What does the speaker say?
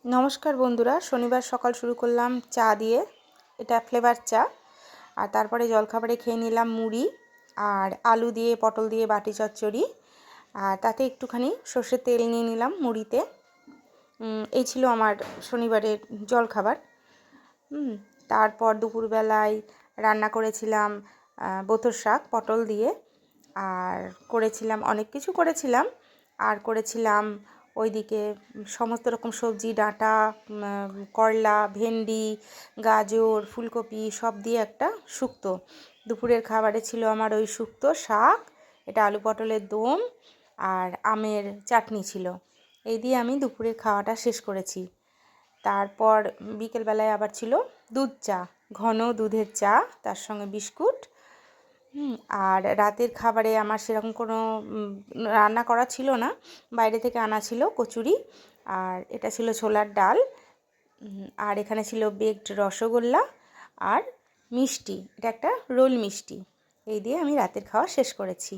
নমস্কার বন্ধুরা, শনিবার সকাল শুরু করলাম চা দিয়ে। এটা ফ্লেভার চা। আর তারপরে জলখাবারে খেয়ে নিলাম মুড়ি আর আলু দিয়ে পটল দিয়ে বাটি চচ্চড়ি। আর তাতে একটুখানি সর্ষের তেল নিয়ে নিলাম মুড়িতে। এই ছিল আমার শনিবারের জলখাবার। তারপর দুপুরবেলায় রান্না করেছিলাম বথুর শাক পটল দিয়ে, আর করেছিলাম অনেক কিছু করেছিলাম। আর করেছিলাম ওইদিকে সমস্ত রকম সবজি, ডাঁটা, করলা, ভেন্ডি, গাজর, ফুলকপি সব দিয়ে একটা শুক্তো। দুপুরের খাবারে ছিল আমার ওই শুক্তো, শাক, এটা আলু পটলের দম আর আমের চাটনি ছিল। এই দিয়ে আমি দুপুরের খাওয়াটা শেষ করেছি। তারপর বিকেলবেলায় আবার ছিল দুধ চা, ঘন দুধের চা, তার সঙ্গে বিস্কুট। আর রাতের খাবারে আমার সেরকম কোনো রান্না করা ছিল না, বাইরে থেকে আনা ছিল কচুরি, আর এটা ছিল ছোলার ডাল, আর এখানে ছিল বেকড রসগোল্লা আর মিষ্টি, এটা একটা রোল মিষ্টি। এই দিয়ে আমি রাতের খাওয়া শেষ করেছি।